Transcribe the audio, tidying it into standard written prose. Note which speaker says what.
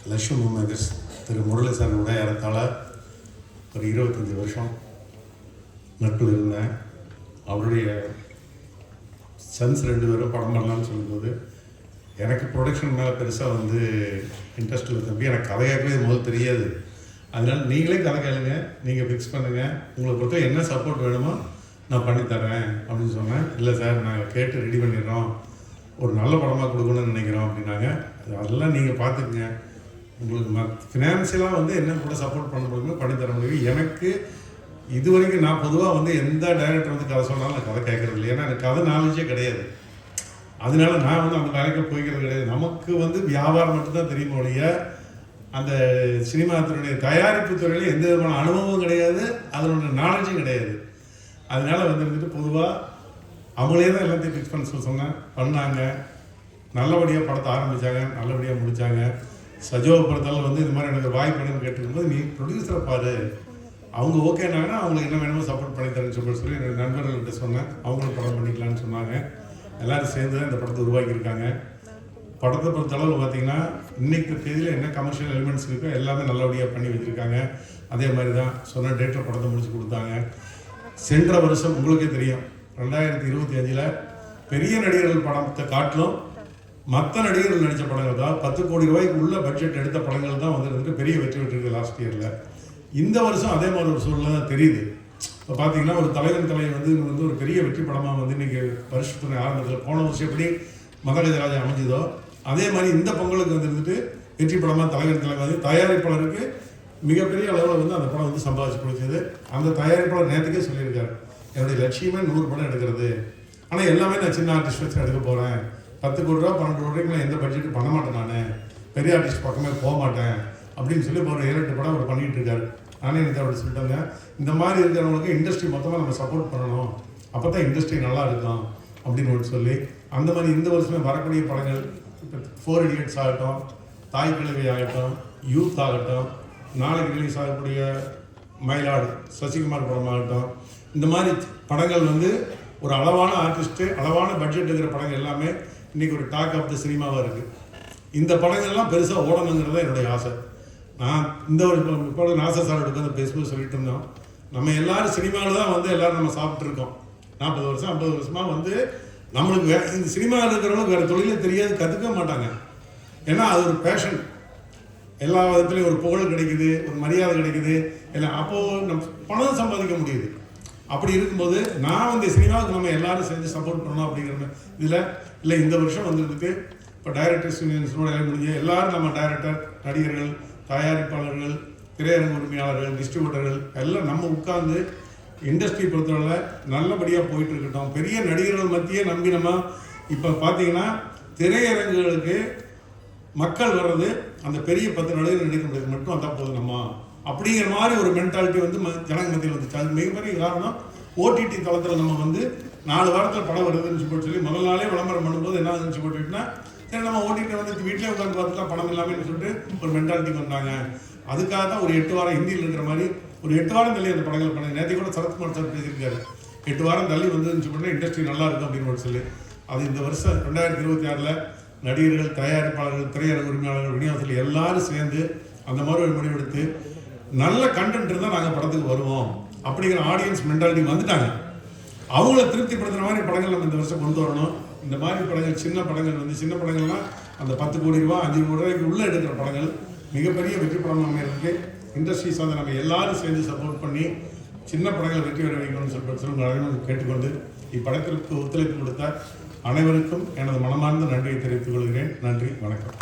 Speaker 1: லட்சுமி மேகர்ஸ் திரு Murali sir கூட ஏறத்தாழ ஒரு 25 வருஷம் நட்பு இருந்தேன். அவருடைய சன்ஸ் 2 பேரும் படம் பண்ணலான்னு சொல்லும்போது எனக்கு ப்ரொடக்ஷன் மேலே பெருசாக இன்ட்ரெஸ்ட் இல்லை தம்பி, எனக்கு கதை கேட்கவே முதல் தெரியாது. அதனால் நீங்களே கதை கேளுங்க, நீங்கள் ஃபிக்ஸ் பண்ணுங்கள், உங்களை பொறுத்த என்ன சப்போர்ட் வேணுமோ நான் பண்ணித்தரேன் அப்படின்னு சொன்னேன். இல்லை சார் நாங்கள் கேட்டு ரெடி பண்ணிடுறோம், ஒரு நல்ல படமாக கொடுக்கணும்னு நினைக்கிறோம் அப்படின்னாங்க. அதெல்லாம் நீங்கள் பார்த்துக்குங்க, உங்களுக்கு ஃபினான்ஷியலாக என்ன கூட சப்போர்ட் பண்ண முடியுமோ பண்ணித்தர முடியும். எனக்கு இது வரைக்கும் நான் பொதுவாக எந்த டைரக்டர் கதை சொன்னாலும் நான் கதை கேட்கறது இல்லை, ஏன்னா எனக்கு கதை நாலேஜே கிடையாது. அதனால நான் அந்த வேலைக்கு போய்க்கிறது கிடையாது. நமக்கு வியாபாரம் மட்டும்தான் தெரியுமோ ஒழிய அந்த சினிமா துறையுடைய தயாரிப்பு துறையில் எந்த விதமான அனுபவமும் கிடையாது, அதனோட நாலேஜும் கிடையாது. அதனால பொதுவாக அவங்களே தான் எல்லாத்தையும் ஃபிக்ஸ் பண்ண சொன்னேன், பண்ணாங்க. நல்லபடியாக படத்தை ஆரம்பித்தாங்க, நல்லபடியாக முடித்தாங்க. சஜோவை பொறுத்தாலும் இது மாதிரி எனக்கு வாய்ப்பு கேட்டுக்கும்போது நீ ப்ரொடியூசரை பாரு, அவங்க ஓகேனாங்கன்னா அவங்களுக்கு என்ன வேணுமோ சப்போர்ட் பண்ணி தரேன்னு சொல்லி என்னோடய நண்பர்கள்கிட்ட சொன்னேன். அவங்களும் படம் பண்ணிக்கலான்னு சொன்னாங்க. எல்லோரும் சேர்ந்து தான் இந்த படத்தை உருவாக்கியிருக்காங்க. படத்தை பொறுத்தளவு பார்த்திங்கன்னா இன்றைக்கு தேதியில் என்ன கமர்ஷியல் எலிமெண்ட்ஸ் இருக்கோ எல்லாமே நல்லபடியாக பண்ணி வச்சுருக்காங்க. அதே மாதிரி தான் சொன்ன டேட்டில் படத்தை முடிச்சு கொடுத்தாங்க. சென்ற வருஷம் உங்களுக்கே தெரியும் 2025 பெரிய நடிகர்கள் படத்தை காட்டிலும் மற்ற நடிகர்கள் நடித்த படங்கள் தான் 10 கோடி ரூபாய்க்கு உள்ள பட்ஜெட் எடுத்த படங்கள் தான் பெரிய வெற்றி பெற்றிருக்கு லாஸ்ட் இயரில். இந்த வருஷம் அதே மாதிரி ஒரு சூழ்நிலை தான் தெரியுது. இப்போ பார்த்தீங்கன்னா ஒரு தலைவன் தலைவர் ஒரு பெரிய வெற்றி படமாக இன்றைக்கி வருஷத்துறை ஆரம்பத்தில் போன வருஷம் எப்படி மதகஜராஜா அமைஞ்சதோ அதே மாதிரி இந்த பொங்கலுக்கு வெற்றி படமாக தலைவன் தலைவர் தயாரிப்பாளருக்கு மிகப்பெரிய அளவில் அந்த படம் சம்பாதிச்சு கொடுத்தது. அந்த தயாரிப்பாளர் நேற்றுக்கே சொல்லியிருக்காரு, என்னுடைய லட்சியமே 100 படம் எடுக்கிறது, ஆனால் எல்லாமே நான் சின்ன ஆர்டிஸ்ட் வச்சு எடுக்க போகிறேன், 10 கோடி ரூபா 12 கோடி ரூபாய்க்கு நான் எந்த பட்ஜெட்டும் பண்ண மாட்டேன், நான் பெரிய ஆர்டிஸ்ட் பக்கமே போக மாட்டேன் அப்படின்னு சொல்லி இப்போ ஒரு 7-8 படம் அவர் பண்ணிகிட்டு இருக்காரு. நானே எனக்கு அப்படி சொல்லிட்டாங்க, இந்த மாதிரி இருக்கிறவங்களுக்கு இண்டஸ்ட்ரி மொத்தமாக நம்ம சப்போர்ட் பண்ணணும், அப்போ தான் இண்டஸ்ட்ரி நல்லா இருக்கும் அப்படின்னு சொல்லி அந்த மாதிரி இந்த வருஷமே வரக்கூடிய படங்கள் இப்போ 4 Idiots ஆகட்டும், தாய் கிழவி ஆகட்டும், யூத் ஆகட்டும், நாளைக்கு ரிலீஸ் ஆகக்கூடிய மயிலாடு சசிகுமார் படமாகட்டும், இந்த மாதிரி படங்கள் ஒரு அளவான ஆர்டிஸ்ட்டு அளவான பட்ஜெட் இருக்கிற படங்கள் எல்லாமே இன்றைக்கி ஒரு டாக் ஆஃப் த சினிமாவாக இருக்குது. இந்த படங்கள்லாம் பெருசாக ஓடணுங்கிறது தான் என்னுடைய ஆசை. நான் இந்த ஒரு இப்போ நாசர் சாரோட உட்காந்து பேசும்போது சொல்லிட்டு இருந்தோம், நம்ம எல்லோரும் சினிமாவில் தான் எல்லோரும் நம்ம சாப்பிட்ருக்கோம். 40 வருஷம் 50 வருஷமாக நம்மளுக்கு இந்த சினிமாவில் இருக்கிறவங்களுக்கு வேறு தொழிலே தெரியாது, கற்றுக்க மாட்டாங்க. ஏன்னா அது ஒரு பேஷன், எல்லா விதத்துலையும் ஒரு புகழ் கிடைக்குது, ஒரு மரியாதை கிடைக்குது, எல்லாம் அப்போது நம்ம பணம் சம்பாதிக்க முடியுது. அப்படி இருக்கும்போது நான் சினிமாவுக்கு நம்ம எல்லாரும் சேர்ந்து சப்போர்ட் பண்ணணும் அப்படிங்கிற இதில் இல்லை இந்த வருஷம் இப்போ டைரக்டர்ஸ் யூனியன்ஸோட முடிஞ்ச எல்லோரும் நம்ம டைரக்டர், நடிகர்கள், தயாரிப்பாளர்கள், திரையரங்கு உரிமையாளர்கள், டிஸ்ட்ரிபியூட்டர்கள் எல்லாம் நம்ம உட்கார்ந்து இண்டஸ்ட்ரி பொறுத்தவரை நல்லபடியாக போயிட்டு இருக்கட்டும். பெரிய நடிகர்கள் மத்தியே நம்பி நம்ம இப்போ பார்த்தீங்கன்னா திரையரங்குகளுக்கு மக்கள் வர்றது அந்த பெரிய 10 நடிகர்கள் நடிக்க முடியாது மட்டும் வந்தால் போதும் நம்ம அப்படிங்கிற மாதிரி ஒரு மென்டாலிட்டி ஜனங்க மத்தியில் வந்துச்சு. அது மிகப்பெரிய காரணம் ஓடிடி தளத்தில் நம்ம 4 வாரத்தில் படம் வருதுன்னு சொல்லி முதல் நாளே விளம்பரம் பண்ணும்போது என்ன ஆகுதுன்னு போட்டுட்டுனா சரி நம்ம ஓடிடி வீட்டிலே உட்காந்து பார்த்துக்கலாம் படம் இல்லாமல் சொல்லிட்டு ஒரு மென்டாலிட்டி வந்தாங்க. அதுக்காக தான் ஒரு 8 வாரம் ஹிந்தியில் இருக்கிற மாதிரி ஒரு 8 வாரம் தள்ளி அந்த படங்கள் பண்ணி நேற்று கூட சரத்குமார் சார் பேசியிருக்காரு, 8 வாரம் தள்ளி வந்துன்னு இண்டஸ்ட்ரி நல்லா இருக்கும் அப்படின்னு சொல்லி. அது இந்த வருஷம் 2026 நடிகர்கள், தயாரிப்பாளர்கள், திரையரங்கு உரிமையாளர்கள், விநியோகத்தில் எல்லாரும் சேர்ந்து அந்த மாதிரி ஒரு முடிவெடுத்து நல்ல கண்டென்ட் இருந்தால் நாங்கள் படத்துக்கு வருவோம் அப்படிங்கிற ஆடியன்ஸ் மென்டாலிட்டி வந்துட்டாங்க. அவங்கள திருப்திப்படுத்துகிற மாதிரி படங்கள் நம்ம இந்த வருஷம் கொண்டு வரணும். இந்த மாதிரி படங்கள் சின்ன படங்கள் சின்ன படங்கள்லாம் அந்த 10 கோடி ரூபா 5 கோடி ரூபாய்க்கு உள்ளே எடுக்கிற படங்கள் மிகப்பெரிய வெற்றி படம் அமைகிறதுக்கு இண்டஸ்ட்ரி சார்ந்த நம்ம எல்லாரும் சேர்ந்து சப்போர்ட் பண்ணி சின்ன படங்கள் வெற்றி பெற வைக்கணும்னு சொல்லிட்டு கேட்டுக்கொண்டு இப்படத்திற்கு ஒத்துழைப்பு கொடுத்த அனைவருக்கும் எனது மனமார்ந்த நன்றியை தெரிவித்துக் கொள்கிறேன். நன்றி, வணக்கம்.